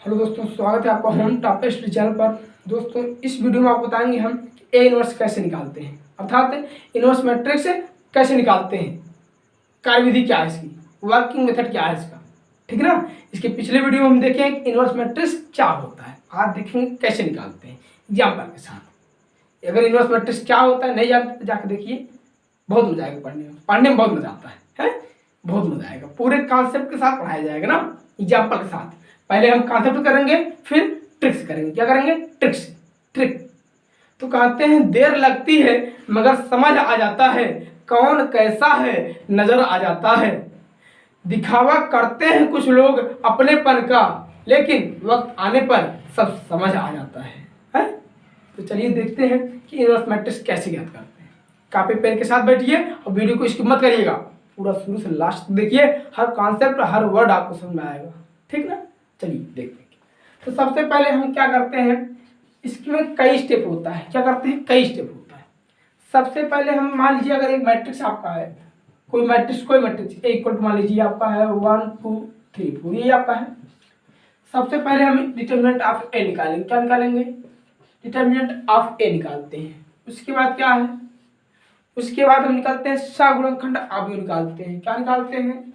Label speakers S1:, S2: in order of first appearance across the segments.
S1: Hello दोस्तों, स्वागत है आपका होम टॉप स्टडी चैनल पर। दोस्तों, इस वीडियो में आपको बताएंगे हम ए इनवर्स कैसे निकालते हैं, अर्थात इनवर्स मैट्रिक्स कैसे निकालते हैं, कार्यविधि क्या है इसकी, वर्किंग मेथड क्या है इसका। ठीक है ना। इसके पिछले वीडियो में हम देखें कि इनवर्स मैट्रिक्स क्या होता है, आज देखेंगे कैसे निकालते हैं एग्जाम्पल के साथ। अगर इनवर्स मैट्रिक्स क्या होता है नहीं जानते तो जाकर देखिए, बहुत मजा आएगा पढ़ने में बहुत मजा आता है बहुत मजा आएगा। पूरे कॉन्सेप्ट के साथ पढ़ाया जाएगा ना, एग्जाम्पल के साथ। पहले हम कॉन्सेप्ट करेंगे, फिर ट्रिक्स करेंगे। क्या करेंगे? ट्रिक। तो कहते हैं देर लगती है मगर समझ आ जाता है, कौन कैसा है नजर आ जाता है। दिखावा करते हैं कुछ लोग अपनेपन का, लेकिन वक्त आने पर सब समझ आ जाता है? तो चलिए देखते हैं कि इनवर्स मैट्रिक्स कैसे ज्ञात करते हैं। कॉपी पेन के साथ बैठिए और वीडियो को स्किप मत करिएगा, पूरा शुरू से लास्ट तक देखिए। हर कॉन्सेप्ट हर वर्ड आपको समझ में आएगा। ठीक ना। चलिए देखते हैं। तो सबसे पहले हम क्या करते हैं, इसमें कई स्टेप होता है। क्या करते हैं? कई स्टेप होता है। सबसे पहले हम मान लीजिए अगर एक मैट्रिक्स आपका है, कोई मैट्रिक्स ए इक्वल टू मान लीजिए आपका है 1 2 3 4, ये आपका है। सबसे पहले हम डिटर्मिनेंट ऑफ ए निकालेंगे। क्या निकालेंगे? डिटर्मिनेंट ऑफ ए निकालते हैं। उसके बाद क्या है? उसके बाद हम निकालते हैं सहगुणनखंड अवयव निकालते हैं। क्या निकालते हैं?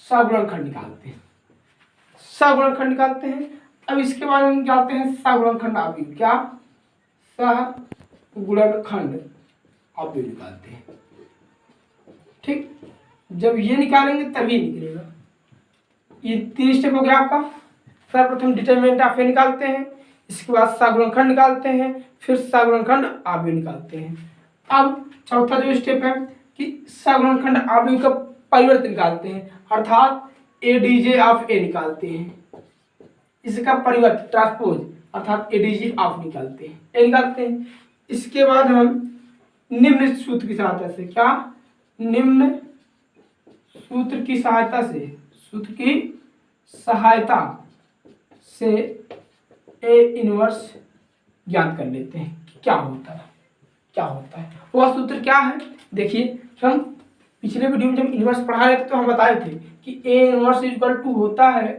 S1: सहगुणनखंड निकालते हैं। अब इसके बाद हम निकालते हैं सहगुणनखंड अवयव। क्या? सहगुणनखंड अवयव निकालते हैं। ठीक। जब ये निकालेंगे तभी निकलेगा। ये 3 स्टेप हो गया आपका। सर्वप्रथम डिटरमिनेंट ऑफ ए निकालते हैं, इसके बाद सहगुणनखंड निकालते हैं, फिर सहगुणनखंड अवयव निकालते हैं। अब चौथा जो स्टेप है कि सहगुणनखंड अवयव का परिवर्तन निकालते हैं, अर्थात एडीजे ऑफ ए निकालते हैं। इसका परिवर्तन ट्रांसपोज अर्थात एडीजे ऑफ निकालते हैं। इसके बाद हम निम्न सूत्र की सहायता से, क्या? निम्न सूत्र की सहायता से ए इनवर्स ज्ञात कर लेते हैं कि क्या होता है। वह सूत्र क्या है? देखिए, हम पिछले वीडियो में जब इनवर्स पढ़ा रहे थे तो हम बताए थे कि ए इनवर्स इक्वल टू होता है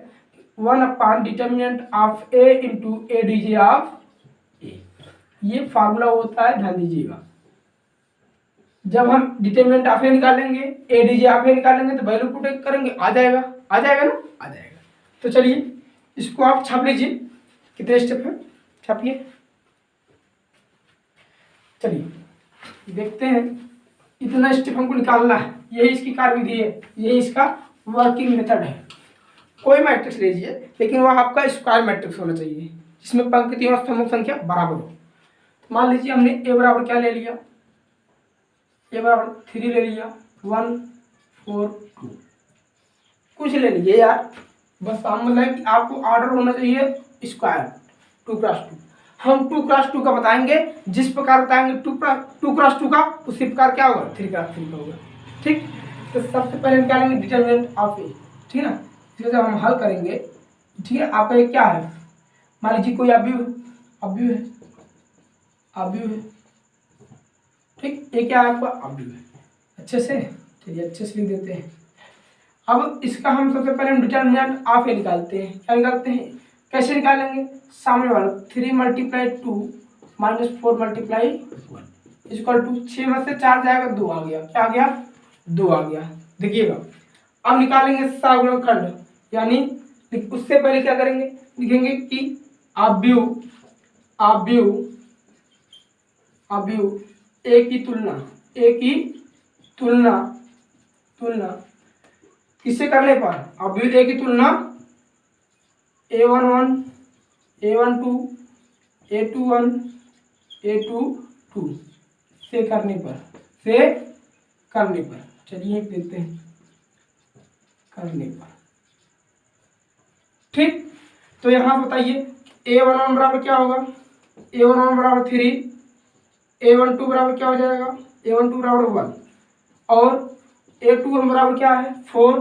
S1: 1 determinant of A into A डीजे ऑफ ए। ये फार्मूला होता है, ध्यान दीजिएगा। जब हम डिटर्मिनेंट ऑफ ए निकालेंगे, ए डीजे ऑफ ए निकालेंगे तो वैल्यू पुट करेंगे, आ जाएगा ना। तो चलिए इसको आप छाप लीजिए। कितने स्टेप है, छापिए। चलिए देखते हैं, इतना स्टेप हमको निकालना है। यही इसकी कार्यविधि है, यही इसका वर्किंग मेथड है। कोई मैट्रिक्स लीजिए, लेकिन वह आपका स्क्वायर मैट्रिक्स होना चाहिए जिसमें पंक्तियों और स्तंभों की संख्या बराबर हो। मान लीजिए हमने ए बराबर क्या ले लिया, ए बराबर 3 ले लिया, 1 4 2 कुछ ले लीजिए यार, बस हम मतलब कि आपको ऑर्डर होना चाहिए स्क्वायर 2x2। हम 2x2 का बताएंगे, जिस प्रकार बताएंगे 2x2 का, उसी प्रकार क्या होगा 3x3 का होगा। ठीक। तो सबसे पहले निकालेंगे डिटर्मिनेंट ऑफ ए। ठीक है ना। इसको जब हम हल करेंगे, ठीक है, आपका ये क्या है, मान लीजिए कोई अवयव है। ठीक, ये क्या है आपका अवयव है। अच्छे से लिख देते हैं। अब इसका हम सबसे पहले हम डिटर्मिनेंट ऑफ ए निकालते हैं। क्या निकालते हैं? कैसे निकालेंगे? सामने वाला 3 × 2 - 4 × 1 इक्वल टू 6 में से 4 जाएगा, 2 आ गया। क्या आ गया? 2 आ गया। देखिएगा, अब निकालेंगे सहगुणनखंड, यानी उससे पहले क्या करेंगे, लिखेंगे कि अवयव ए की तुलना किससे करने पर? अवयव ए की तुलना a11 a12 a21 a22 से करने पर चलिए देखते हैं, करने पर। ठीक। तो यहाँ बताइए a11 बराबर क्या होगा? a11 बराबर 3, a12 बराबर क्या हो जाएगा? a12 बराबर 1 और a21 बराबर क्या है? 4,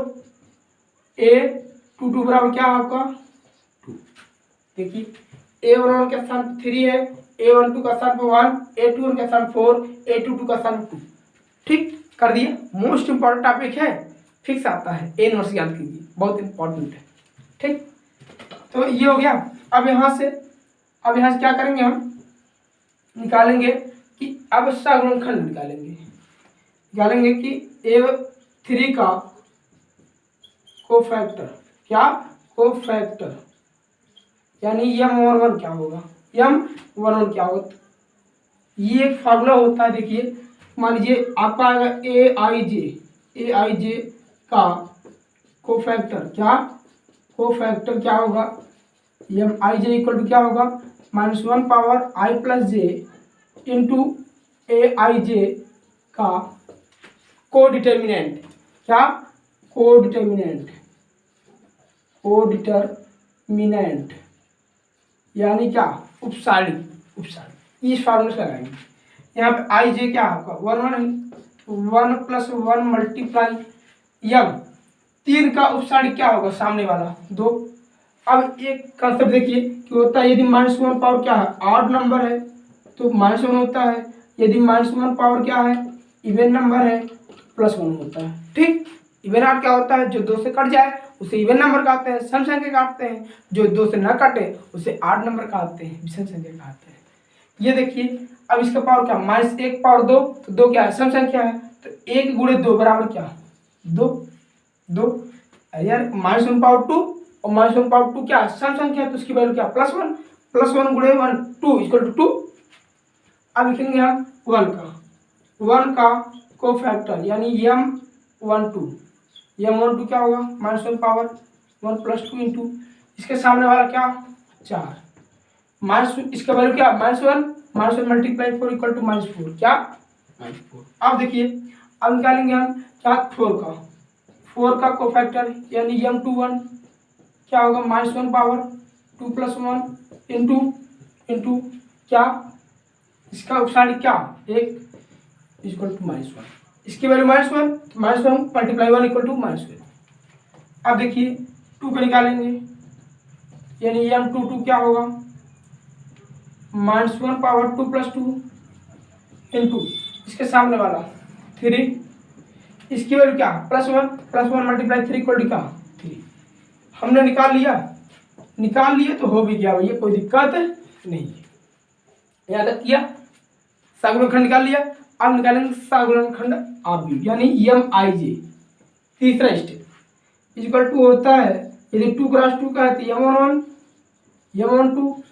S1: a22 बराबर क्या है आपका? 2। देखिए a11 का स्थान 3 है, a12 का स्थान 1, a21 का स्थान 4, a22 का स्थान 2। ठीक कर दिए। मोस्ट इंपॉर्टेंट टॉपिक है फिक्स आता है, ए इनवर्स याद कीजिए, बहुत इंपॉर्टेंट है। ठीक, तो ये हो गया। अब यहाँ से क्या करेंगे, हम निकालेंगे कि अब सगुणनखंड निकालेंगे कि A3 का कोफैक्टर, क्या कोफैक्टर, यानी M11 क्या होगा, M11 क्या होगा। ये एक फार्मूला होता है, देखिए मान लीजिए आपका आएगा AIJ का कोफैक्टर क्या होगा, MIJ इक्वल टू क्या होगा, -1 power I plus J into AIJ का कोडिटर्मिनेंट, क्या कोडिटर्मिनेंट यानी क्या, उपसारी। इस फार्मूले से लगाएंगे। यहाँ पे आई जे क्या आपका 1 है, 1 + 1 मल्टीप्लाई एम, 3 का उपसारी क्या होगा, सामने वाला 2। अब एक कंसेप्ट देखिए कि होता है, यदि -1 पावर क्या है, ऑड नंबर है तो -1 होता है, यदि -1 पावर क्या है, इवन नंबर है, +1 होता है। ठीक, इवन आर क्या होता है, जो 2 से कट जाए उसे इवन नंबर कहते हैं, सम संख्या कहते हैं, जो 2 से न कटे उसे ऑड नंबर कहते हैं, विषम संख्या कहते हैं। ये देखिए, अब इसका पावर क्या, -1 पावर 2, तो 2 क्या है, सम संख्या है, तो 1 × 2 बराबर क्या, 2 यार, -1 पावर 2 और -1 पावर 2 क्या है, सम संख्या है, तो उसकी वैल्यू क्या, +1 × 1 2 = 2। अब लिखेंगे हम 1 का कोफैक्टर यानी M12 क्या होगा, -1 पावर 1 + 2 इंटू इसके सामने वाला क्या 4, इसका वैल्यू क्या -1 मल्टीप्लाई 4 = -4, क्या -4। अब देखिए, अब निकालेंगे हम क्या, 4 का कोफैक्टर यानी M21 क्या होगा, -1 पावर 2 + 1 इंटू क्या, इसका उपसारी क्या 1 = -1, इसकी वैल्यू -1 मल्टीप्लाई 1 = -1। अब देखिए 2 को निकालेंगे यानी M22 क्या होगा, -1 पावर 2 + 2 इंटू इसके सामने वाला 3, इसकी वैल्यू क्या +1 मल्टीप्लाई 3 = क्या 3। हमने निकाल लिया तो हो भी गया भैया, कोई दिक्कत नहीं है। यहाँ तक किया, सगुणनखंड निकाल लिया। अब निकालेंगे सगुणनखंड आव्यूह यानी MIJ, तीसरा स्टेप इक्वल टू होता है, यदि 2 × 2 का है तो M11 M12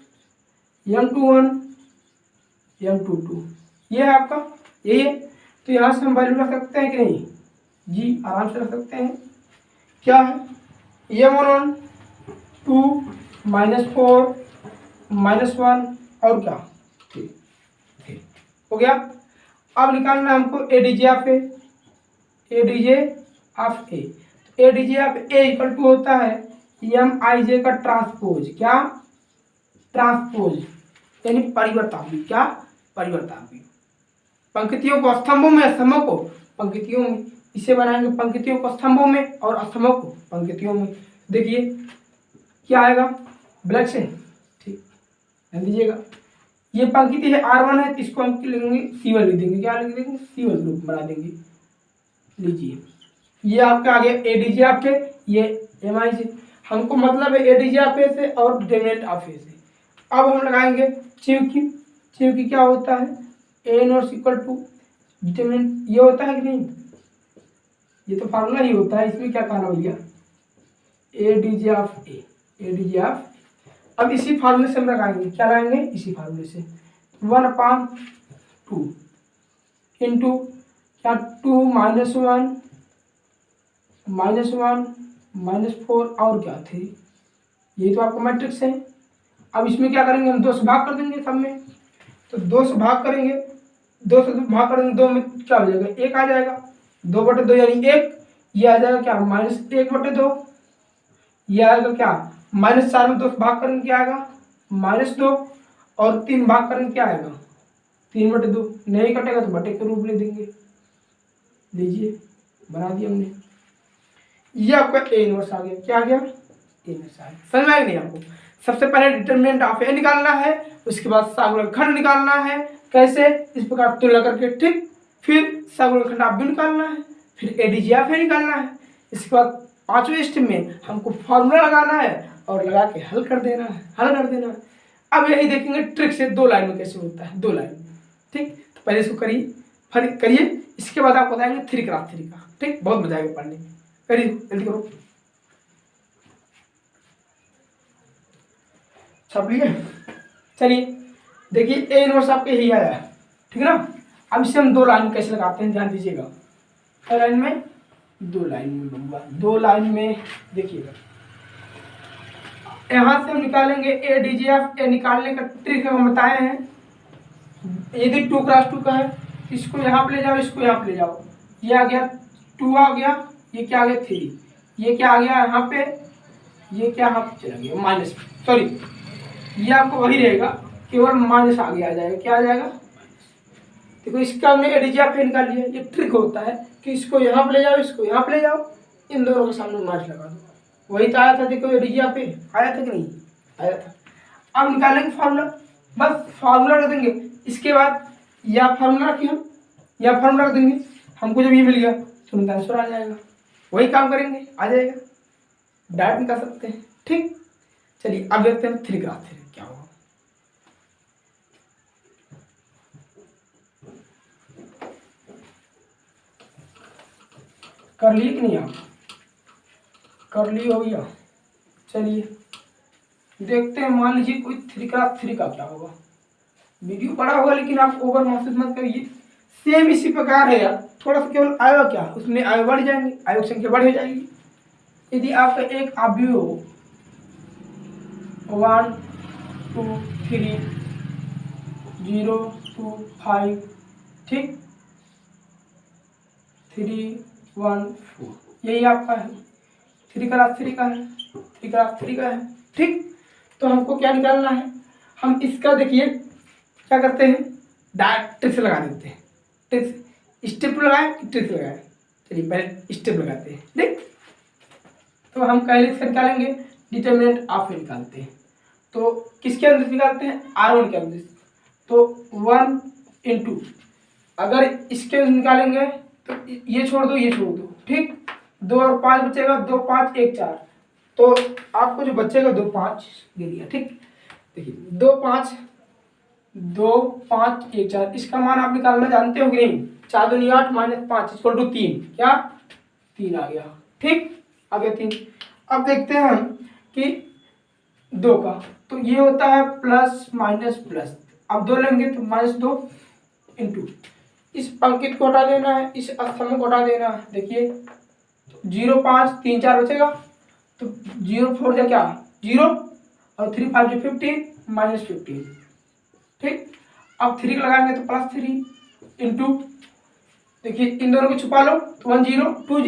S1: M21 M22, ये है आपका, यही है। तो यहाँ से हम वैल्यू रख सकते हैं कि नहीं, जी आराम से रख सकते हैं। क्या है, M11 2 -4 -1 और क्या 3 हो गया। अब निकालना हमको ADJ of A equal to होता है MIJ का ट्रांसपोज, क्या ट्रांसपोज यानी परिवर्ताव्यूह, क्या परिवर्ताव्यूह। पंक्तियों को स्तंभों में, स्तंभों को पंक्तियों में, इसे बनाएंगे पंक्तियों को स्तंभों में और स्तंभों को पंक्तियों में। देखिए क्या आएगा, ब्लैक से, ठीक ध्यान दीजिएगा। ये पंक्ति है R1 है, तो इसको हम लिखेंगे C1 लिख देंगे, क्या लिख देंगे, C1 ग्रुप बना देंगे। लीजिए, ये आपका आ गया ADJ आपके, ये MIJ, हमको मतलब है ADJ ऑफ A से और डिटरमिनेंट ऑफ A से। अब हम लगाएंगे चूंकि क्या होता है, A inverse equal to determinant, ये होता है कि नहीं, ये तो फार्मूला ही होता है, इसमें क्या कहना भैया, ADJ ऑफ A। अब इसी फार्मूले से हम लगाएंगे, क्या लगाएंगे, इसी फार्मूले से 1/2 इंटू क्या 2 -1 -4 और क्या 3, ये तो आपका मैट्रिक्स है। अब इसमें क्या करेंगे, हम 2 से भाग कर देंगे सब में, तो 2 से भाग करेंगे, 2 से भाग करेंगे, 2 में क्या हो जाएगा, 1 आ जाएगा, 2/2 यानी 1, ये आ जाएगा क्या -1/2, ये आएगा क्या -4 में 2 से भाग करेंगे क्या आएगा -2, और 3 भाग करेंगे क्या आएगा 3/2, नहीं कटेगा तो बटे के रूप ले देंगे। लीजिए बना दिया हमने, ये आपका A इनवर्स आ गया, क्या आ गया A इनवर्स आ गया। समझ में आया नहीं आपको, सबसे पहले डिटरमिनेंट ऑफ A निकालना है, उसके बाद सगुणनखंड निकालना है, कैसे, इस प्रकार तुलना करके, ठीक, फिर सगुणनखंड ऑफ B निकालना है, फिर ADJ ऑफ A निकालना है। इसके बाद पांचवें स्टेप में हमको फॉर्मूला लगाना है और लगा के हल कर देना है। अब यही देखेंगे ट्रिक से 2 लाइन में कैसे होता है, 2 लाइन। ठीक, तो पहले इसको करिए, फिर करिए, इसके बाद आपको बताएंगे 3x3 का। ठीक, बहुत मजा आएगा पढ़ने में। करिए, जल्दी करो। छाप लिए? चलिए देखिए, ए इनवर्स आपके यही आया है, ठीक है ना। अब इसे हम 2 लाइन कैसे लगाते हैं ध्यान दीजिएगा। 2 लाइन में, 2 लाइन में लूंगा, 2 लाइन में देखिएगा। यहाँ से हम निकालेंगे ए डीजीएफ। ए निकालने का ट्रिक हम बताए हैं। यदि 2x2 का है, इसको यहाँ पे ले जाओ, इसको यहाँ पे ले जाओ। ये आ गया 2 आ गया, ये क्या आ गया 3, ये क्या आ गया यहाँ पे, ये क्या यहाँ पे चला गया माइनस, सॉरी ये आपको वही रहेगा, केवल माइनस आगे आ जाएगा। क्या आ जाएगा? देखो इसका हमने एडीजीएफ निकाल लिया। ये ट्रिक होता है कि इसको यहाँ पे ले जाओ, इसको यहाँ पे ले जाओ, इन दोनों के सामने माइनस लगा दो। वही तो आया था, देखो एडीजीएफ आया था कि नहीं आया था। अब निकालेंगे फार्मूला, बस फार्मूला रख देंगे। इसके बाद या फार्मूला रखिए हम, या फार्मूला रख देंगे। हमको जब ये मिल गया तो उनका आंसर आ जाएगा। वही काम करेंगे, आ जाएगा, डायरेक्ट निकाल सकते हैं। ठीक, चलिए अब देखते हैं 3x3 क्या होगा। कर लिए कि नहीं? आप कर लिए हो गया? चलिए देखते हैं। मान लीजिए कोई 3x3 का क्या होगा। वीडियो बड़ा होगा लेकिन आप ओवर महसूस मत करिए, सेम इसी प्रकार है यार। थोड़ा सा केवल आएगा क्या, उसमें आयु बढ़ जाएंगे, आयु संख्या बढ़ जाएगी। यदि आपका एक अवयव हो 1 2 3 0 2 5, ठीक, 3 1 4, यही आपका है। 3x3 का है, 3x3 का है। ठीक, तो हमको क्या निकालना है? हम इसका देखिए क्या करते हैं, डायरेक्ट ट्रिक्स लगा देते हैं। ट्रिक्स स्टेप लगाए कि ट्रिक्स लगाए? चलिए पहले स्टेप लगाते हैं। ठीक, तो हम पहले इसका निकालेंगे, डिटरमिनेंट ऑफ निकालते हैं। तो किसके अंदर निकालते हैं? R1 के अंदर। तो 1 इंटू, अगर इसके अंदर निकालेंगे तो ये छोड़ दो, ये छोड़ दो। ठीक, 2 और 5 बचेगा, 2 5 1 4। तो आपको जो बचेगा 2 5 दे दिया। ठीक, देखिए 2 5 2 5 1 4, इसका मान आप निकालना जानते हो कि नहीं? 4 दूनी 8 माइनस 5 इक्वल टू 3। क्या? 3 आ गया। ठीक, आ गया 3। अब देखते हैं हम कि 2 का, तो ये होता है प्लस माइनस प्लस। अब 2 लेंगे तो -2 इंटू, इस पंक्ति को हटा देना है, इस स्तंभ को हटा देना है। देखिए 0 5 3 4 बचेगा, तो 0 4 जा क्या 0 और 3 5 जो 15 -15। ठीक, अब 3 का लगाएंगे तो +3 इंटू, देखिए इन दोनों को छुपा लो तो 1 0 2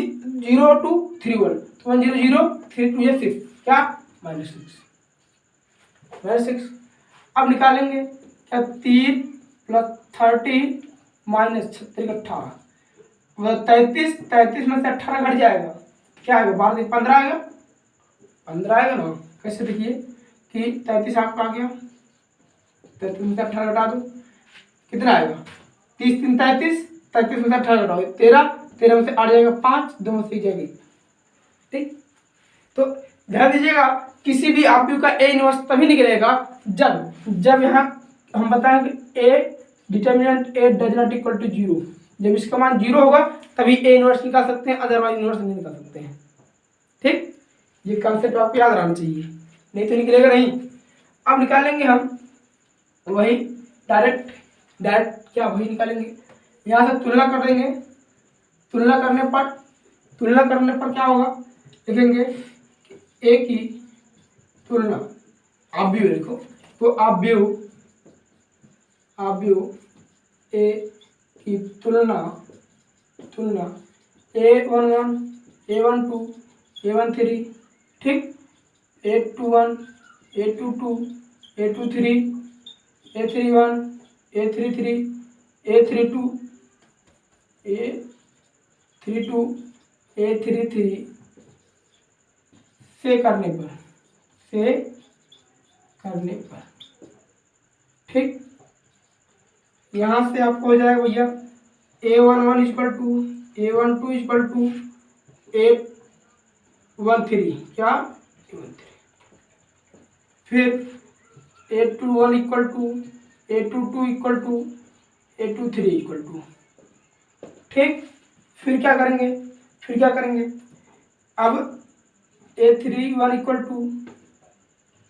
S1: 0 2 3 1, तो 1 0 0 3 2 6, क्या -6। अब निकालेंगे क्या, 3 + 30 -36 18, 33 33 में से 18 घट जाएगा, क्या आएगा 12 15 आएगा, 15 आएगा ना। कैसे? देखिए कि 33 आपका आ गया, 33 में से 18 घटा दो, कितना आएगा 30 3 33, 33 में से 18 घटाओ 13, 13 में से 8 जाएगा 5, 2 में से 1 जाएगी। ठीक, तो ध्यान दीजिएगा, किसी भी आपयू का ए इनवर्स तभी निकलेगा जब यहाँ हम बताएंगे A determinant A does not equal to 0। जब इसका मान 0 होगा तभी ए इनवर्स निकाल सकते हैं, अदरवाइज इनवर्स नहीं निकाल सकते हैं। ठीक, ये कंसेप्ट आपको याद रहना चाहिए, नहीं तो निकलेगा नहीं। अब निकालेंगे हम वही डायरेक्ट क्या वही निकालेंगे, यहाँ से तुलना कर देंगे। तुलना करने पर क्या होगा, लिखेंगे ए की तुलना, अवयव लिखो, तो अवयव ए की तुलना A11 A12 A13, ठीक, A21 A22 A23 A31 A33 A32 A32 A33 से करने पर ठीक, यहाँ से आपको हो जाएगा भैया A11 equal to A12 equal to 13 क्या 13। फिर A21 equal to A22 equal to A23 equal to. ठीक, फिर क्या करेंगे, अब A31 equal to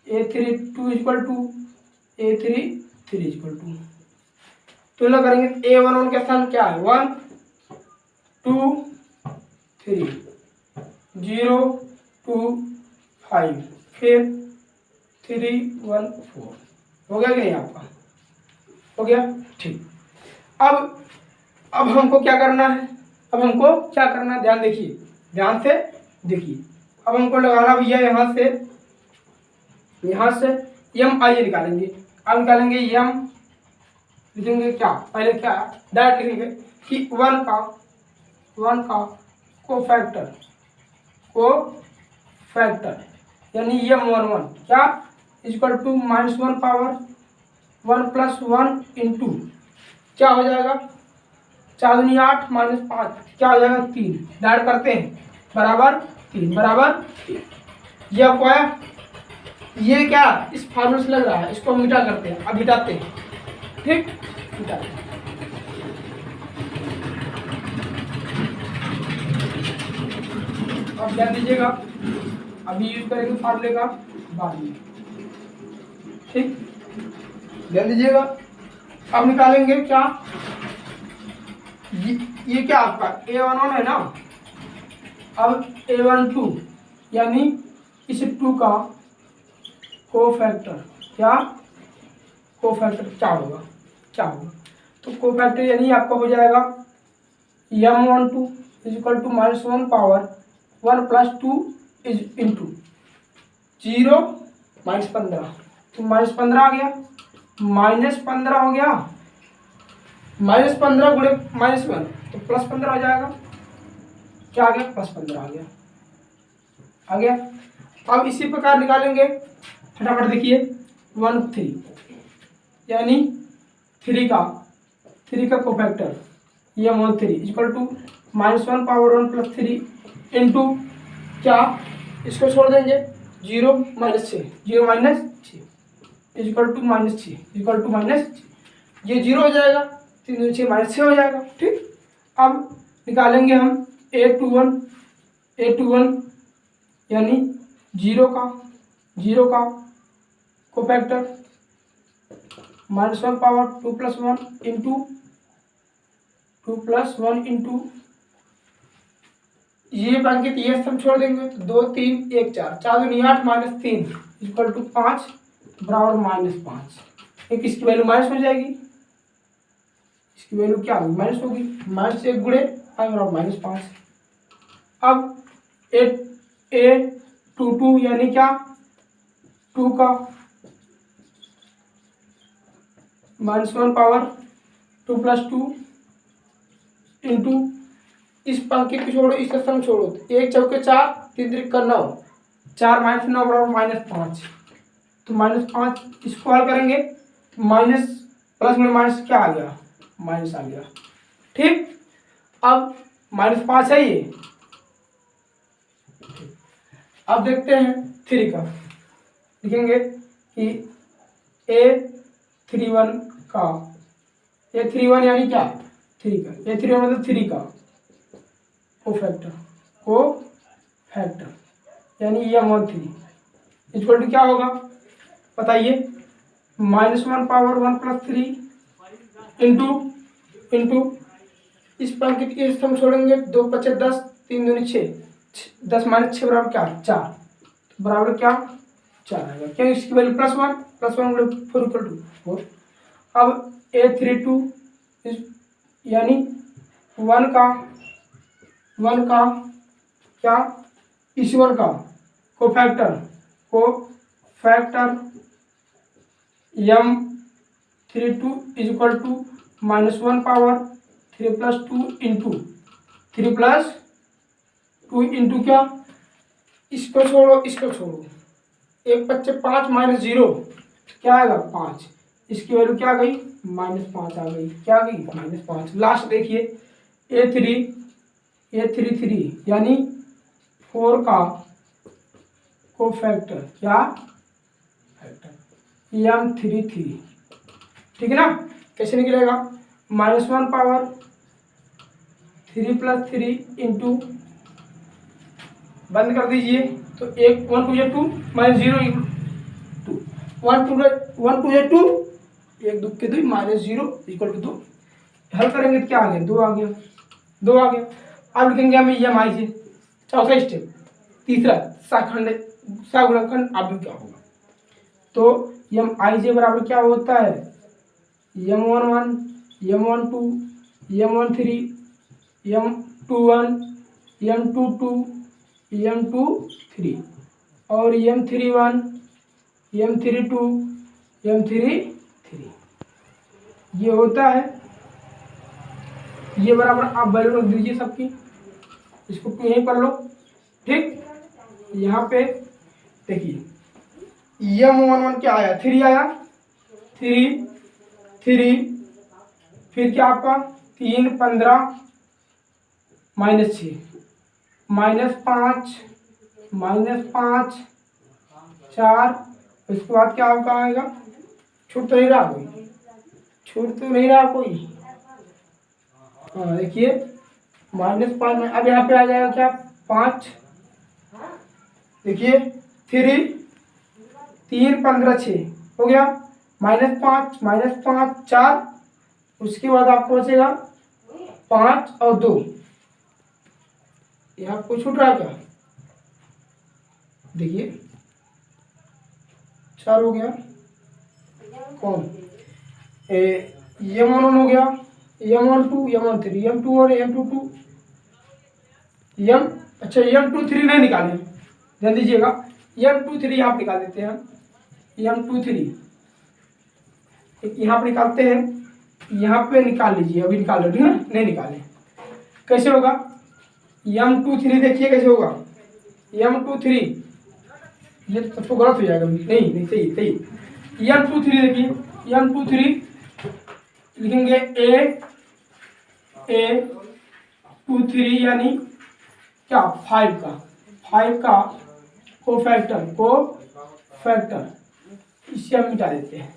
S1: A32 equal to A33 equal to. तुलना करेंगे A11 का स्थान क्या है 1 2 3 0 2 5 फिर 3 1 4। हो गया कि नहीं आपका? हो गया। ठीक, अब हमको क्या करना है, ध्यान से देखिए। अब हमको लगाना भैया यहाँ से एम आइए निकालेंगे। अब निकालेंगे एम, लिखेंगे क्या, पहले क्या डायरेक्ट लिखेंगे कि वन का कोफैक्टर यानी M11 क्या equal to -1 power 1 plus 1 into क्या हो जाएगा 4 दूनी 8 -5 क्या हो जाएगा 3। डायरेक्ट करते हैं बराबर 3 ये आपको आया। ये क्या इस फार्मूले से लग रहा है, इसको मिटा करते हैं, अब मिटाते हैं। ठीक, मिटाते हैं। अब ध्यान दीजिएगा, अभी यूज करेंगे फार्मूले का बाद में। ठीक, ध्यान दीजिएगा। अब निकालेंगे क्या, ये क्या आपका A11 है ना। अब A12 यानी इस 2 का कोफैक्टर क्या होगा, तो कोफैक्टर यानी आपका हो जाएगा M12 equal to -1 power 1 plus 2 into 0 -15 तो -15 आ गया, -15 हो गया, -15 गुणे -1 तो +15 आ जाएगा। क्या आ गया +15 आ गया। अब इसी प्रकार निकालेंगे, फटाफट देखिए 1 3 यानी 3 का cofactor M13 equal to -1 power 1 plus 3 into क्या, इसको छोड़ देंगे 0 -6 इक्वल टू -6 ये 0 हो जाएगा, 3 दूनी 6 -6 हो जाएगा। ठीक, अब निकालेंगे हम A21 यानी 0 का कोफैक्टर -1 पावर 2 प्लस 1 इंटू ये अंकित ये सब छोड़ देंगे तो 2 3 1 4 4 दूनी 8 -3 इक्वल टू 5 बराबर -5। एक इसकी वैल्यू माइनस हो जाएगी, इसकी वैल्यू क्या होगी माइनस होगी, -1 गुणे 5 बराबर -5। अब A22 यानी क्या 2 का -1 पावर 2 प्लस 2 इंटू इस पंक्ति को छोड़ो, इस संग छोड़ो, 1 चौके 4 3 त्रिक 9 4 -9 बराबर -5 तो -5 इसको हल करेंगे माइनस प्लस में माइनस क्या आ गया माइनस आ गया। ठीक, अब -5 है ये। अब देखते हैं 3 का, लिखेंगे कि A31 का A31 यानी क्या 3 का A31 मतलब 3 का कोफैक्टर यानी M13 इक्वल टू क्या होगा बताइए -1 पावर 1 प्लस 3 इंटू इस पंक्ति के स्तंभ छोड़ेंगे 2 5 10 3 दूनी 6 10 -6 बराबर क्या 4 बराबर क्या 4 आएगा। क्या इसकी वैल्यू +1 4 इक्वल टू 4। अब A32 यानी 1 का क्या इस 1 का cofactor M32 equal to -1 power 3 plus 2 into क्या इसको छोड़ो 1 5 5 -0 क्या आएगा 5 इसकी वैल्यू क्या आ गई -5 आ गई। क्या आ गई -5। लास्ट देखिए A33 यानी 4 का को फैक्टर क्या फैक्टर M33, ठीक है ना। कैसे निकलेगा, -1 पावर 3 + 3 इंटू, बंद कर दीजिए तो 1 1 2 2 -0 2 1 2 2 1 2 के 2 -0 = 2। हल करेंगे तो क्या आ गया, 2 आ गया, 2 आ गया। अब लिखेंगे हम EMI से। चौथा स्टेप, तीसरा सागुणनखंड अब क्या होगा, तो MIJ बराबर क्या होता है, M11 M12 M13 M21 M22 M23 और M31 M32 M33, ये होता है। ये बराबर आप वैल्यू रख दीजिए सबकी, इसको यहीं पर लो, ठीक। यहाँ पे देखिए M11 क्या आया, 3 आया, 3 3, फिर क्या आपका 3 15 -6 -5 -5 4, उसके बाद क्या आपका आएगा, छूट तो नहीं रहा कोई, छूट तो नहीं रहा कोई, हाँ देखिए -5 में अब यहाँ पे आ जाएगा क्या 5, देखिए 3 3 15 6 हो गया, -5 -5 4, उसके बाद आपको बचेगा 5 और 2, ये आपको छूट रहा क्या, देखिए 4 हो गया, कौन M11 हो गया, M12 M13 M2 और M22 अच्छा M23 नहीं निकाले, ध्यान दीजिएगा, M23 आप निकाल देते हैं, M23 यहाँ पे निकालते हैं, यहाँ पे निकाल लीजिए, अभी निकाल लो, ठीक है, नहीं निकाले कैसे होगा, M23 देखिए कैसे होगा, M23 ये तो गलत हो जाएगा, नहीं नहीं सही सही, M23 देखिए M23 लिखेंगे A23 यानी क्या 5 का को फैक्टर इसे हम मिटा देते हैं,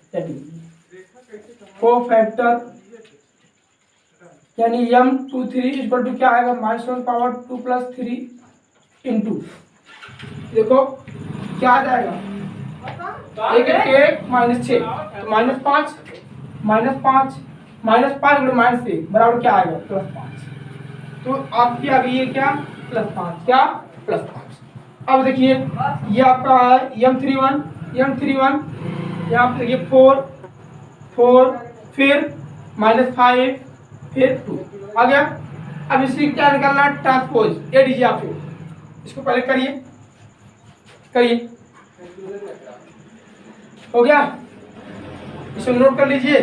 S1: को फैक्टर यानी M23 = क्या आएगा, -1 पावर 2 + 3 इंटू, देखो क्या आ जाएगा, 1 1 -6 तो -5 -1 बराबर क्या आएगा, +5, तो आपकी आ गई है क्या +5, क्या +5। अब देखिए ये आपका है M31 यहाँ पे देखिए 4 फिर -5 फिर 2 आ गया। अब इसकी क्या निकालना है, ट्रांसपोज ADJ, इसको पहले करिए हो गया, इसे नोट कर लीजिए,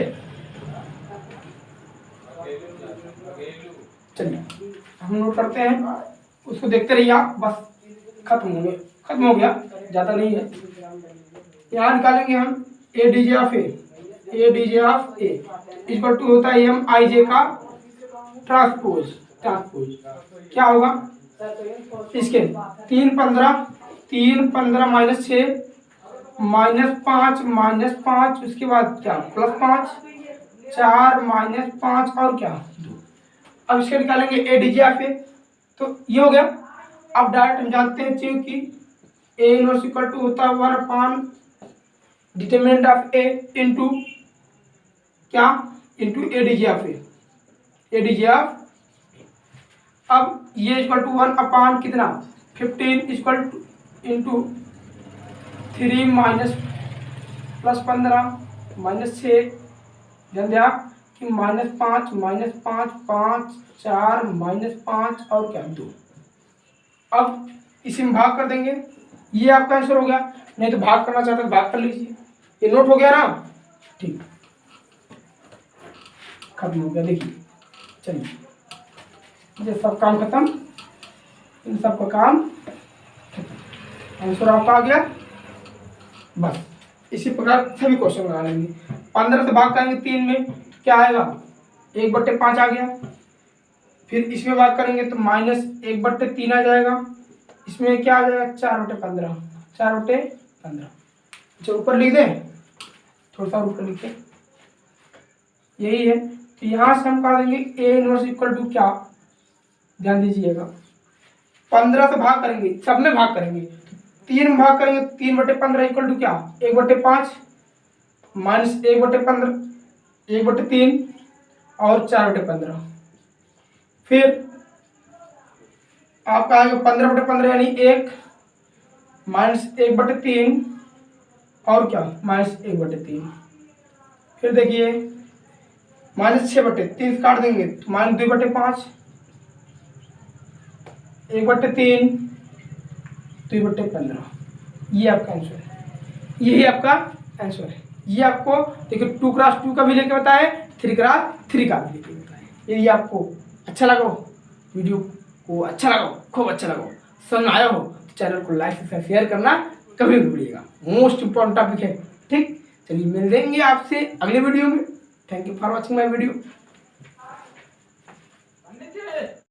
S1: चलिए हम नोट करते हैं, उसको देखते रहिए आप, बस खत्म हो गया, ज़्यादा नहीं है। यहाँ निकालेंगे हम ADJ ऑफ A = होता है MIJ का ट्रांसपोज क्या होगा, इसके 3 15 -6 -5 उसके बाद क्या +5 4 -5 और क्या 2। अब इसके निकालेंगे ADJ ऑफ A, तो ये हो गया। अब डायरेक्ट हम जानते हैं क्योंकि A इनवर्स = होता है 1/, डिटरमिनेंट ऑफ A इंटू क्या, इंटू ADJ ऑफ A। अब ये = 1/, कितना 15 इंटू 3 +15 -6, ध्यान दें आप कि -5 5 4 -5 और क्या 2। अब इसी में भाग कर देंगे, ये आपका आंसर हो गया, नहीं तो भाग करना चाहते तो भाग कर लीजिए, ये नोट हो गया ना, ठीक, खत्म हो गया। देखिए चलिए ये सब काम खत्म, इन सब का काम आंसर आपका आ गया, बस इसी प्रकार सभी क्वेश्चन बना लेंगे। 15 से भाग करेंगे 3 में क्या आएगा, 1/5 आ गया, फिर इसमें भाग करेंगे तो -1/3 आ जाएगा, इसमें क्या आ जाएगा 4/15, 4/15। अच्छा ऊपर लिख दें, थोड़ा सा ऊपर लिखे, यही है। तो यहाँ से हम कर देंगे ए इनवर्स इक्वल टू क्या, ध्यान दीजिएगा, 15 से भाग करेंगे, सब में भाग करेंगे, 3 में भाग करेंगे, 3/15 इक्वल टू क्या, 1/5 माइनस 1/15, 1/3 और 4/15। फिर आपका आएगा 15/15 यानी 1 माइनस 1/3 और क्या माइनस 1/3। फिर देखिए माइनस 6/3 काट देंगे तो माइनस 2/5, 1/3, 2/15। ये आपका आंसर है, यही आपका आंसर है। ये आपको देखिए 2x2 का भी लेके बताए, 3x3 का भी लेके बताए। यदि आपको अच्छा लगा हो, वीडियो को अच्छा लगा हो, खूब अच्छा लगा हो, समझ में आया हो, तो चैनल को लाइक से शेयर करना कभी भी भूलिएगा, मोस्ट इंपॉर्टेंट टॉपिक है। ठीक, चलिए मिल देंगे आपसे अगले वीडियो में। Thank you for watching my video.